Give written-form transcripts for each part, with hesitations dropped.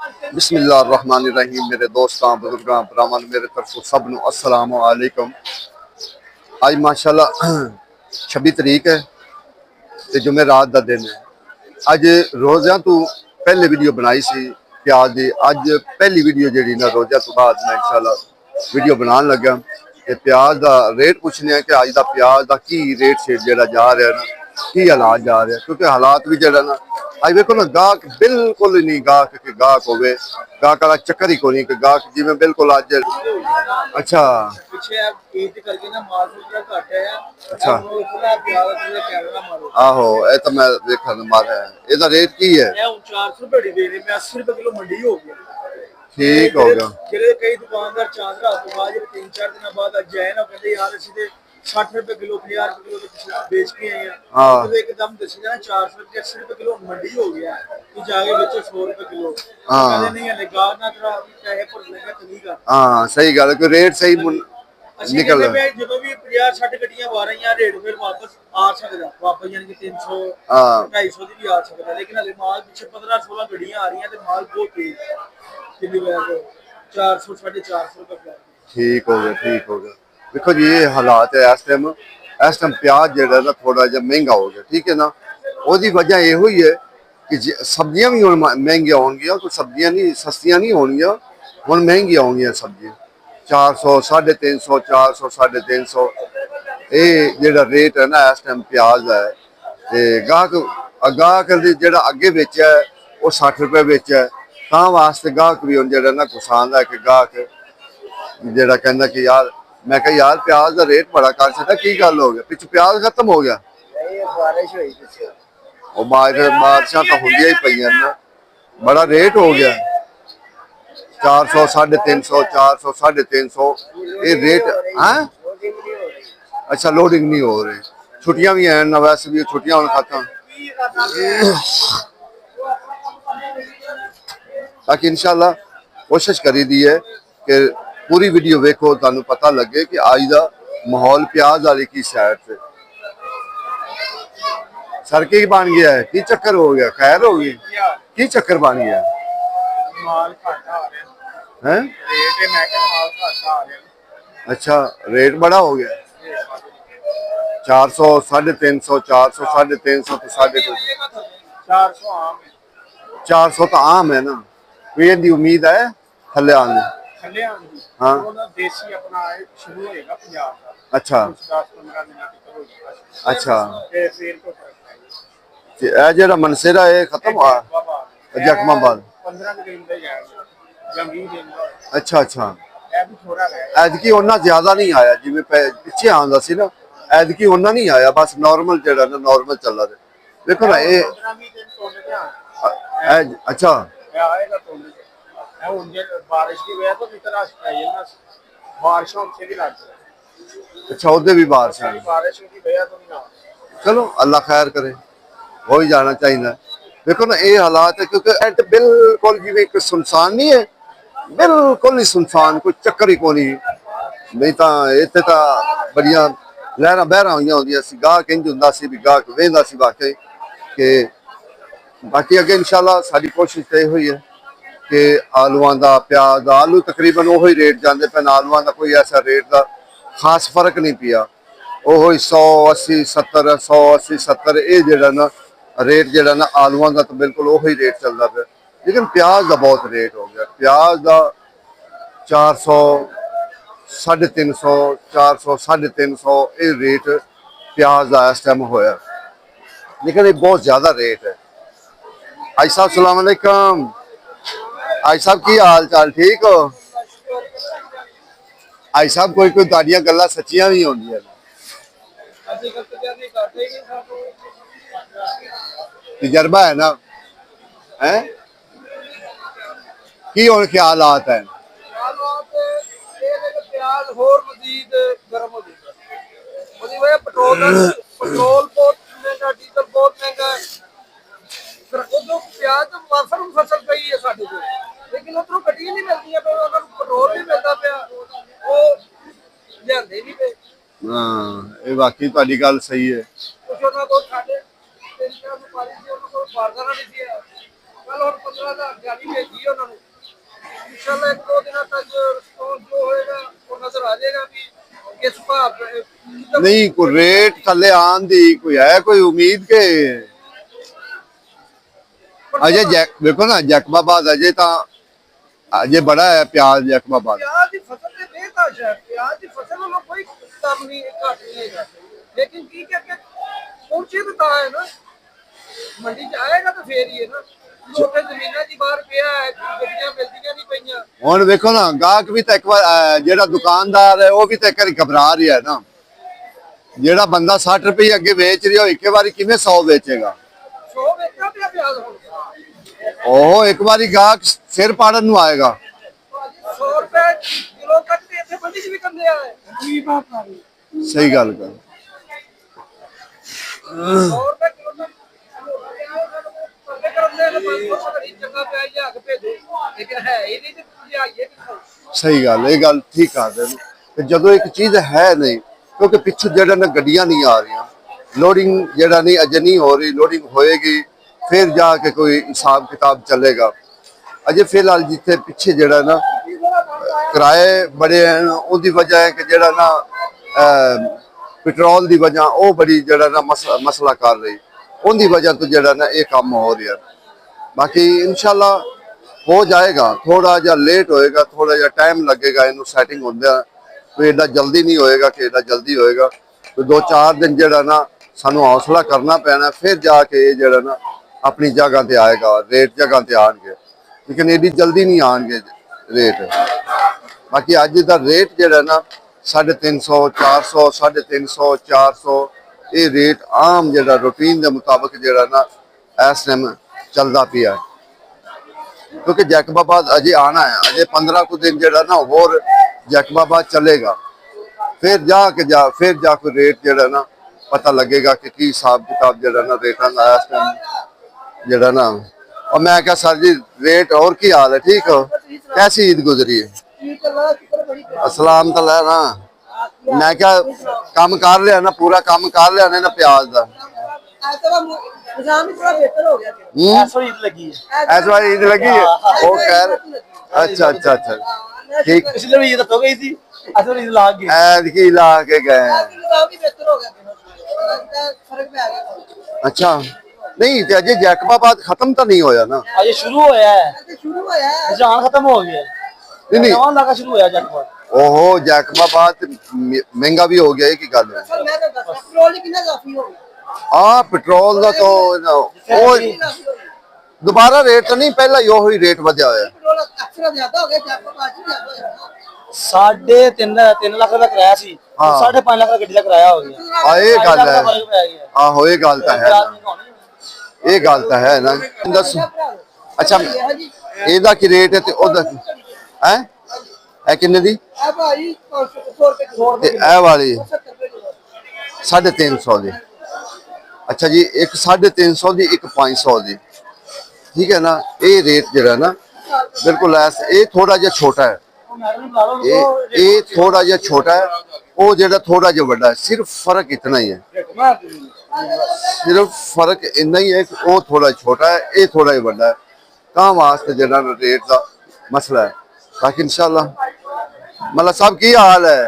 बिस्मिल्लाहिर्रहमानिर्रहीम। मेरे दोस्तों बुजुर्गों ब्राह्मण मेरे तरफ सब नू अस्सलाम वालेकुम। आज माशाल्लाह 26 तरीक है ते जुमेरात दा दिन है। अज रोज़ियां तू पहले वीडियो बनाई सी प्याज दी। अज पहली वीडियो जी ना रोज़ियां तो बाद मैं इंशाल्लाह वीडियो बनाने लगा ते प्याज दा रेट पूछने कि अज दा प्याज दा की रेट शेट जेड़ा जा रहा है ना, की हालात जा रहे हैं, क्योंकि हालात भी जेड़ा ना अज देखो ना गाहक बिल्कुल ही नहीं गाहक कि गाहक होवे गाहक वाला चक्कर ही को नहीं कि गाहक जिवें बिल्कुल अज अच्छा अच्छा आहो ये तो मैं देखा मारा है। ਇਹਦਾ रेट की है? 400 रुपए दे रहे मैं 80 रुपए किलो मंडी हो गया। ठीक हो गया। ਜਿਹੜੇ ਕਈ ਦੁਕਾਨਦਾਰ ਚਾਂਦ ਰਾਤ ਤੋਂ ਬਾਅਦ 3-4 ਦਿਨਾਂ ਬਾਅਦ ਅੱਜ ਆਏ ਨਾ ਕਹਿੰਦੇ ਯਾਰ ਅਸੀਂ ਤੇ 60 रुपए किलो 50 रुपए किलो बेच के आए हैं। तो एकदम दसी जाना 400 रुपए 80 रुपए किलो मंडी हो गया कि जाके बेचो 100 रुपए किलो। कहते नहीं है गार ना तेरा पैसे भर लेगा तभी का। हाँ सही गल कोई रेट सही निकल ਜਦੋਂ ਵੀ 50-60 ਗੱਡੀਆਂ ਆ ਰਹੀਆਂ ਰੇਟ ਫਿਰ ਵਾਪਸ ਆ ਸਕਦਾ ਵਾਪਸ ਯਾਨੀ ਕਿ 300 250 ਦੀ ਵੀ ਆ ਸਕਦਾ ਲੇਕਿਨ ਹਲੇ ਮਾਲ ਪਿੱਛੇ 15-16 ਗੱਡੀਆਂ ਆ ਰਹੀਆਂ ਤੇ ਮਾਲ ਬਹੁਤ ਤੇਜ਼ ਕਿੰਨੀ ਵਾਰ 400 450 रुपए। ठीक हो गया ठीक हो गया। देखो जी ये हालात है इस टाइम प्याज जो ना थोड़ा जहा महंगा हो गया, ठीक है ना। उसकी वजह यो ही है कि सब्जियां भी हम महंगिया होंगियां, कोई सब्जियां नहीं सस्तियां नहीं होंगियां, हम महंगिया होंगियां सब्जियां 400 350 400 350 ये जो रेट है ना इस टाइम प्याज है। तो गाहक जो अगे बेचा है वो 60 रुपए बेचा है ਤਾਂ वास्ते गाहक भी ਹੁਣ ਜਿਹੜਾ ਨਾ ਗੁਸਾਂਦਾ कि गाहक ਜਿਹੜਾ ਕਹਿੰਦਾ कि यार मैं कहा यार प्याज का रेट बड़ा कर सकता की गल हो गया पिछू प्याज खत्म हो गया। बारिश हुई बारिशां तो होंदियां ही पईयां ना बड़ा रेट हो गया 400 350 400 350 ये रेट है। अच्छा लोडिंग नहीं हो रही, छुट्टियां भी हैं ना, वैसे भी छुट्टियां होने खत्म ताकि इंशाल्लाह कोशिश करी दी है कि पूरी वीडियो वेखो तुहानू पता लगे कि आज का माहौल प्याज वाली की साइड से सड़क ही बन गया है। की चक्कर हो गया खैर हो गई की चक्कर बन गया है? अच्छा रेट बड़ा हो गया 400 350 400 350 तो 400 तो आम है ना, कोई इहदी उम्मीद है थल्ले आने हाँ देसी अपना शुरू होएगा 50 का। अच्छा 10-15 दिन अच्छा फिर जेड़ा मनसेरा है खत्म हुआ जखमाबाद 15 दिन ਦਾ ਜਾਏਗਾ ਜਾਂ 20 दिन ਦਾ। अच्छा अच्छा ਇਹ ਵੀ ਥੋੜਾ ਹੈ ਐਤਕੀ ਉਹਨਾਂ ਜ਼ਿਆਦਾ ਨਹੀਂ ਆਇਆ ਜਿਵੇਂ ਪਿੱਛੇ ਆਉਂਦਾ ਸੀ ਨਾ, ਐਤਕੀ ਉਹਨਾਂ ਨਹੀਂ ਆਇਆ, ਬਸ ਨਾਰਮਲ ਜਿਹੜਾ ਨਾ ਨਾਰਮਲ ਚੱਲਦਾ ਰਿਹਾ। ਦੇਖੋ ਨਾ ਇਹ 15-20 दिन सोने पे अच्छा आएगा तो ये बारिश की वजह तो इतना है ना बारिशों से भी लग अच्छा उधर भी बारिश है, बारिश की वजह तो नहीं आ। चलो अल्लाह खैर करे हो ही जाना चाहिए। देखो ना ये हालात है क्योंकि बिल्कुल जिवें एक सुनसान नहीं है, बिल्कुल ही सुनसान, कोई चक्कर ही को नहीं। नहीं तो इतने तो बड़िया लहर बहर हुई होंगे गाहक इंज होंदा सी भी गाहक वेंदा सी वाकई कि बाकी अगे इंशाल्लाह साडी कोशिश तो यही है कि आलूआं दा प्याज दा आलू तकरीबन वही रेट जाते पे, आलूआं दा कोई ऐसा रेट का खास फर्क नहीं पिया, वही 180 70 180 70 ये जड़ा ना रेट जड़ा ना आलूआं का तो बिल्कुल वही रेट चलता पे। लेकिन प्याज का बहुत रेट हो गया, प्याज का 400 350 400 350 ये रेट प्याज का इस टाइम होया, लेकिन ये बहुत ज्यादा रेट है। आई साहब सलाम अलैकुम, आई साहब की हाल चाल ठीक हो? आई साहब कोई कोई तुहाडियां गल्लां सच्चियां भी होंदियां तजर्बा है ना है की हुण ख्यालात है? पेट्रोल बहुत महंगा डीजल बहुत महंगा उधरों प्याज तो मौसम फसल पई है साडे कोल लेकिन उधरों गड्डियां नहीं मिलदियां पे उधर पेट्रोल नहीं मिलदा पिया वो लियांदे नहीं पे। हाँ ये वाकई तुहाडी गल सही है। कुछ उन्हां कोल साडे 300 सुपारी सी उन्हां कोल बारदाना नहीं सी कल और 15 ਜਾਰੀ ਭੇਜੀ ਉਹਨਾਂ ਨੂੰ ਇਨਸ਼ਾਅੱਲਾ 1-2 ਦਿਨਾਂ ਤੱਕ ਰਿਸਪੌਂਸ ਜੋ ਹੋਏਗਾ ਉਹ ਨਜ਼ਰ ਆ ਜਾਏਗਾ ਵੀ ਕਿਸ ਭਾਅ ਨਹੀਂ ਕੋਈ ਰੇਟ ਥੱਲੇ ਆਉਣ ਦੀ ਕੋਈ ਹੈ ਕੋਈ ਉਮੀਦ ਕਿ ਅਜੇ ਦੇਖੋ ਨਾ ਜੈਕਬਾਬਾਦ ਅਜੇ ਤਾਂ ਅਜੇ ਬੜਾ ਹੈ ਪਿਆਜ਼ ਜੈਕਬਾਬਾਦ प्याज की फसल से बेहताज है प्याज की फसल में कोई कम नहीं घट नहीं है लेकिन की करके पहुंचे तो कहाँ है ना मंडी च आएगा तो फिर ही है ना लोटे जमीना की बाहर पिया है गड्डियां मिलदियां नहीं पईयां ਹੁਣ ਵੇਖੋ ਨਾ ਗਾਹਕ ਵੀ ਤਾਂ ਇੱਕ ਵਾਰ ਜਿਹੜਾ ਦੁਕਾਨਦਾਰ ਹੈ ਉਹ ਵੀ ਤਾਂ ਇੱਕ ਵਾਰੀ ਘਬਰਾ ਰਿਹਾ ਨਾ ਜਿਹੜਾ ਬੰਦਾ 60 ਰੁਪਏ ਅੱਗੇ ਵੇਚ ਰਿਹਾ ਉਹ ਇੱਕ ਵਾਰੀ ਕਿਵੇਂ 100 ਵੇਚੇਗਾ 100 बेचना पिया प्याज हो ਉਹ ਇੱਕ ਵਾਰੀ ਗਾਹਕ ਸਿਰ ਪਾੜਨ ਨੂੰ ਆਏਗਾ 100 रुपए किलो तक ते इथे मंडी च भी करने आए की बात आ रही ਸਹੀ ਗੱਲ ਕਰ 100 रुपए किलो तक करने ने चंगा प्याज लिया के भेजो लेकिन है ही नहीं ते आइए किथों ਸਹੀ ਗੱਲ ਇਹ ਗੱਲ ਠੀਕ ਕਰਦੇ ਨੇ ਤੇ ਜਦੋਂ ਇੱਕ ਚੀਜ਼ ਹੈ ਨਹੀਂ ਕਿਉਂਕਿ ਪਿੱਛੇ ਜਿਹੜਾ ਨਾ ਗੱਡੀਆਂ ਨਹੀਂ ਆ ਰਹੀਆਂ ਲੋਡਿੰਗ ਜਿਹੜਾ ਨਹੀਂ ਅਜੇ ਨਹੀਂ ਹੋ ਰਹੀ ਲੋਡਿੰਗ ਹੋਏਗੀ ਫਿਰ ਜਾ ਕੇ ਕੋਈ ਹਿਸਾਬ ਕਿਤਾਬ ਚੱਲੇਗਾ ਅਜੇ ਫਿਲਹਾਲ ਜਿੱਥੇ ਪਿੱਛੇ ਜਿਹੜਾ ਨਾ ਕਿਰਾਏ ਬੜੇ ਹਨ ਉਹਦੀ ਵਜ੍ਹਾ ਹੈ ਕਿ ਜਿਹੜਾ ਨਾ ਪੈਟਰੋਲ ਦੀ ਵਜ੍ਹਾ ਉਹ ਬੜੀ ਜਿਹੜਾ ਨਾ ਮਸਲਾ ਕਰ ਰਹੀ ਉਹਦੀ ਵਜ੍ਹਾ ਤੋਂ ਜਿਹੜਾ ਨਾ ਇਹ ਕੰਮ ਹੋ ਰਿਹਾ ਬਾਕੀ ਇਨਸ਼ਾਅੱਲਾ ਹੋ ਜਾਏਗਾ ਥੋੜਾ ਜਿਹਾ ਲੇਟ ਹੋਏਗਾ ਥੋੜਾ ਜਿਹਾ ਟਾਈਮ ਲੱਗੇਗਾ ਇਹਨੂੰ ਸੈਟਿੰਗ ਹੁੰਦਿਆਂ ਕੋਈ ਏਡਾ ਜਲਦੀ ਨਹੀਂ ਹੋਏਗਾ ਕਿ ਏਡਾ ਜਲਦੀ ਹੋਏਗਾ ਕੋਈ 2-4 ਦਿਨ ਜਿਹੜਾ ਨਾ ਸਾਨੂੰ ਹੌਸਲਾ ਕਰਨਾ ਪੈਣਾ ਫਿਰ ਜਾ ਕੇ ਇਹ ਜਿਹੜਾ ਨਾ ਆਪਣੀ ਜਗ੍ਹਾ ਤੇ ਆਏਗਾ ਰੇਟ ਜਗ੍ਹਾ ਤੇ ਆਣਗੇ ਲੇਕਿਨ ਏਡੀ ਜਲਦੀ ਨਹੀਂ ਆਣਗੇ ਰੇਟ ਬਾਕੀ ਅੱਜ ਦਾ ਰੇਟ ਜਿਹੜਾ ਨਾ 350 400 350 400 ਇਹ ਰੇਟ ਆਮ ਜਿਹੜਾ ਰੂਟੀਨ ਦੇ ਮੁਤਾਬਕ ਜਿਹੜਾ ਨਾ ਇਸ ਟਾਈਮ ਚੱਲਦਾ ਪਿਆ ਕਿਉਂਕਿ ਜੈਕਬਾਬਾਦ ਅਜੇ ਆਣਾ ਹੈ ਅਜੇ 15 ਕੁ ਦਿਨ ਜਿਹੜਾ ਨਾ ਹੋਰ ਜੈਕਬਾਬਾਦ ਚੱਲੇਗਾ ਫਿਰ ਜਾ ਕੇ ਰੇਟ ਜਿਹੜਾ ਨਾ ਪਤਾ ਲੱਗੇਗਾ ਕਿ ਕੀ ਹਿਸਾਬ ਕਿਤਾਬ ਜਿਹੜਾ ਨਾ ਰੇਟਾਂ ਦਾ ਇਸ ਟਾਈਮ ਜਿਹੜਾ ਨਾ और मैं क्या सर जी रेट और की हाल है ठीक हो कैसी ईद गुजरी है असलाम तो है ना मैं क्या काम कर लिया ना पूरा काम कर लिया ना प्याज का इस बार ईद लगी है वो कह अच्छा अच्छा अच्छा ठीक पिछले भी ईद हो गई थी असर ईद लाग गई ऐद की ला के गए अच्छा नहीं ते अजय जैकबाबाद खत्म तो नहीं होया ना अजय शुरू होया है जान खत्म हो गया नहीं नहीं नवा लागा शुरू होया जैकबाबाद ओहो जैकबाबाद महंगा भी हो गया है की गल है हाँ पेट्रोल का तो वो दोबारा रेट तो नहीं पहला यो ही रेट ਵਧਿਆ ਹੋਇਆ 3.5 ਲੱਖ ਦਾ ਕਿਰਾਇਆ ਸੀ 5.5 ਲੱਖ ਦਾ ਗੱਡੀ ਦਾ ਕਿਰਾਇਆ ਹੋ ਗਿਆ ਆ ਇਹ ਗੱਲ ਹੈ ਆਹੋ ਇਹ ਗੱਲ ਤਾਂ ਹੈ ਇਹ ਗੱਲ ਤਾਂ ਹੈ ਨਾ ਦੱਸ ਅੱਛਾ ਇਹਦਾ ਕੀ ਰੇਟ ਹੈ ਤੇ ਉਹਦਾ ਹੈ ਇਹ ਕਿੰਨੇ ਦੀ ਤੇ ਇਹ ਵਾਲੀ 350 ਦੀ ਅੱਛਾ ਜੀ ਇੱਕ 350 ਦੀ ਇੱਕ 500 ਦੀ ठीक है ना ये रेट जरा ना बिल्कुल ऐसा ये थोड़ा जिहा छोटा है ये थोड़ा जिहा छोटा है वो जरा थोड़ा जिहा बड़ा है सिर्फ फर्क इतना ही है सिर्फ फर्क इतना ही है कि वो थोड़ा छोटा है ये थोड़ा ही बड़ा है काम वास्ते जरा रेट का मसला है बाकी इंशाल्लाह मतलब सब की हाल है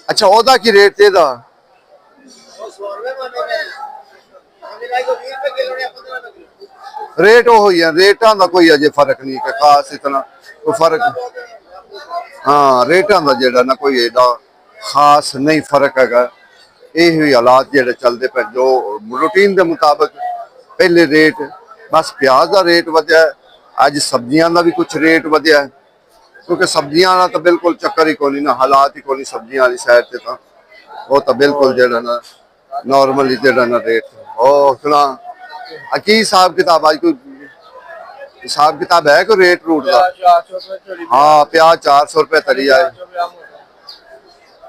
अच्छा ओदा की रेट तेदा रेट हो ही है रेटा का कोई अजे फर्क नहीं कि खास इतना कोई फर्क हाँ रेटा का जेड़ा ना कोई एडा खास नहीं फर्क है यही हालात जेड़े चलते पे जो रूटीन के मुताबिक पहले रेट बस प्याज का रेट वधिया अज सब्जियां का भी कुछ रेट वधिया क्योंकि सब्जियां का तो बिल्कुल चक्कर ही कोनी ना हालात ही कोनी सब्जियां वाली साइड से तो वो तो बिल्कुल जेड़ा ना नॉर्मली जेड़ा ना रेट ओ सुना की हिसाब किताब आज कोई हिसाब किताब है कोई रेट रूट का हाँ प्याज 400 रुपए तरी आए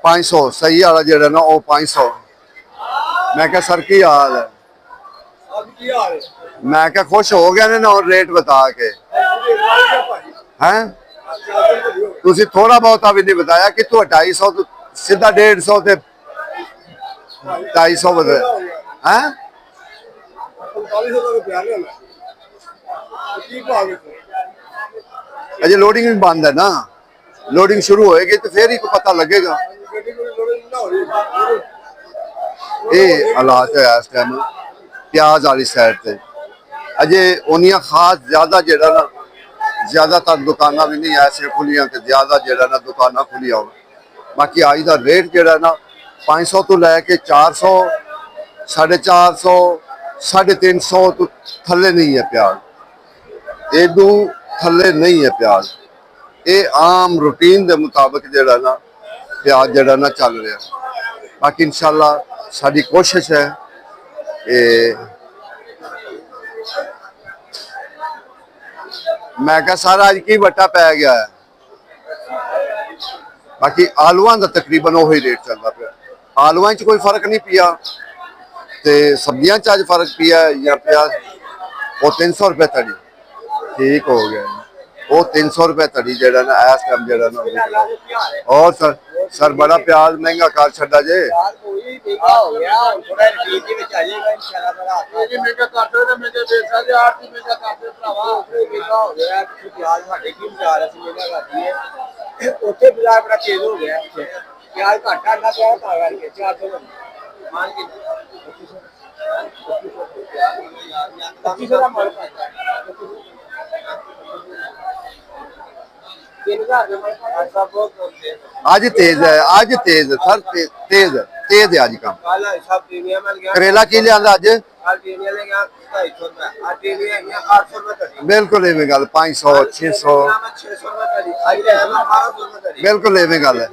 500 सही वाला जेड़ा ना वो 500 मैं क्या सर की हाल है मैं क्या खुश हो गया ना और रेट बता के हैं तुसी थोड़ा बहुत भी नहीं बताया कि तू 250 तो सीधा 150 ते 250 बताया हैं अजय लोडिंग भी बंद है ना, लोडिंग शुरू होएगी तो फिर ही को पता लगेगा। ये हालात है इस टाइम प्याज वाली साइड से। अजे उन्नियां खास ज्यादा जेड़ा ना ज्यादातर दुकाना भी नहीं ऐसे खुलियां कि ज्यादा जेड़ा ना दुकाना खुलियां हो। बाकी आज का रेट जेड़ा ना 500 तो लैके 400, 450, 350 तो थले नहीं है प्याज, एदू थले नहीं है प्याज। ये आम रूटीन के मुताबिक जेड़ा ना प्याज जेड़ा ना चल रहा। बाकी इंशाल्लाह साडी कोशिश है मैं क्या सारा अज की वट्टा पै गया है। बाकी आलुआं का तकरीबन वही रेट चलता पाया, आलुआं च कोई फर्क नहीं पिया ते सब्जियां च अज फर्क पिया या प्याज। वो 300 रुपए तड़ी ठीक हो गया, वो 300 रुपए तड़ी जेड़ा ना इस टाइम जेड़ा ना। और सर बड़ा प्याज महंगा कर छड़ा जे। ਉੱਥੇ ਬਾਜ਼ਾਰ ਬੜਾ ਤੇਜ਼ ਹੋ ਗਿਆ, ਪਿਆਜ਼ ਘੱਟ ਆਂਦਾ ਪਿਆ ਤਾਂ ਕਰਕੇ 400 ਮਾਨ ਕੇ 2500 ਦਾ ਮਾਲ ਪਾਇਆ। आज तेज है, आज तेज है सर, तेज है आज काम। करेला की लिया अज बिल्कुल इवें गल 500 600 बिल्कुल इवें गल है,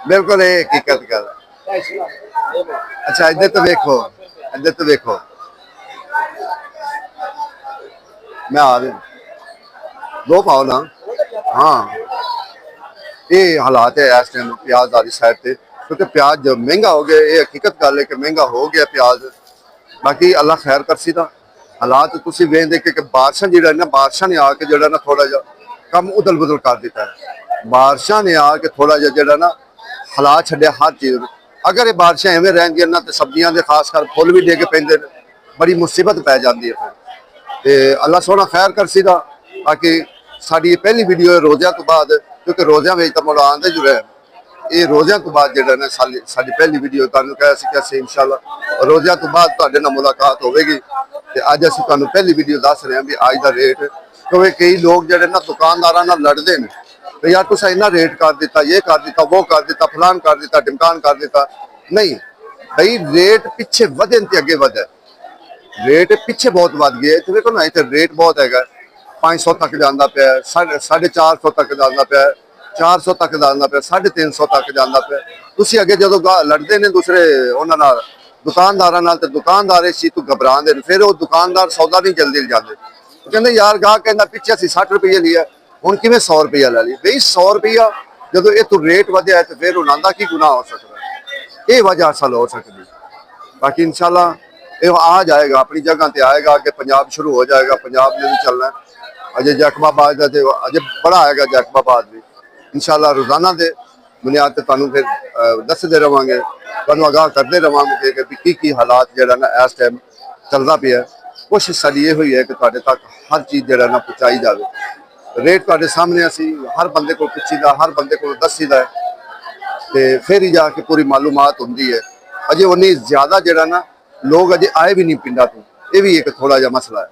बिल्कुल ये हकीकत गल। अच्छा इधर तो देखो, इधर तो देखो मैं आ रहा दो पाओ ना। हाँ ये हालात है इस टाइम प्याज वाली साइड से, क्योंकि प्याज जब महंगा हो गया, ये हकीकत गल है कि महंगा हो गया प्याज। बाकी अल्लाह खैर कर सी दा हालात तुसी वेंदे कि बारिशां जेड़ा ना, बारिशां ने आके जेड़ा ना थोड़ा जा कम उदल बदल कर दिता है। बारिशां ने आके थोड़ा जा जेड़ा ना हालात छड्या हर चीज। अगर ये बारिशां एवें रहंदियां ना तो सब्जियां दे खास कर फुल भी डिग पैंदे ने, बड़ी मुसीबत पै जाती है फिर। ते अल्लाह सोहना खैर कर सी दा। बाकी साडी पहली वीडियो है रोज़ियां तो बाद, क्योंकि रोज़ियां में तो मुड़ आंदे जुड़े ये रोज़ियां तो बाद जेड़ा ना साडी पहली वीडियो तुहानू कहा सी कि इंशाल्लाह रोज़ियां तो बाद तुहाडे नाल मुलाकात होवेगी। ते अज असीं तुहानू पहली वीडियो दस रहे हैं भी अज दा रेट, क्योंकि कई लोग जेड़े ना दुकानदारां नाल लड़दे ने तो यार तुसां इन्ना रेट कर दिता, ये कर दिता, वो कर दिता, फलान कर दिता, ढिमकान कर दिता। नहीं भाई रेट पिछे वधन ते अगे वधे, रेट पिछे बहुत वध गया। इत्थे देखो ना, इत्थे रेट बहुत है, 500 तक जाता पाया, 450 तक जाता पाया, 400 तक जाता पाया, 350 तक जाता पाया। तुसी अगे जो लड़ते ने दूसरे उन्होंने दुकानदारां नाल, ते दुकानदार इस चीज तो घबराते हैं, फिर वो दुकानदार सौदा नहीं जल्दी जाते, कहते यार गाहक कहना पिछे असीं 60 रुपये लिया हुण किवें 100 रुपया लै ली। बई 100 रुपया जो ये तो रेट वधिया है तो फिर उन्होंने की गुनाह हो सकता है, ये वजह असल हो सकती। बाकी इंशाल्लाह ये आ जाएगा, अपनी जगह ते आएगा, कि पंजाब शुरू हो जाएगा, पंजाब में भी चलना है। अजय जैकबाबाद का तो अजय बड़ा आएगा, जैकबाबाद भी इंशाल्लाह रोजाना के बुनियाद पर तुहानू फिर दसते रहांगे, तुहानू आगाह करते रहांगे कि की हालात जेड़ा ना इस टाइम चलता पिया। कोशिश साडी ये हुई है कि तुहाडे तक हर चीज़ जेड़ा ना पहुँचाई जाए। रेट तुहाडे सामने असी हर बंदे को पुछीदा, हर बंदे को दसीदा है, तो फिर ही जाके पूरी मालूमात होंदी है। अजय उन्नी ज्यादा जेड़ा ना लोग अजय आए भी नहीं पिंडा तो, ये भी एक थोड़ा जा मसला है।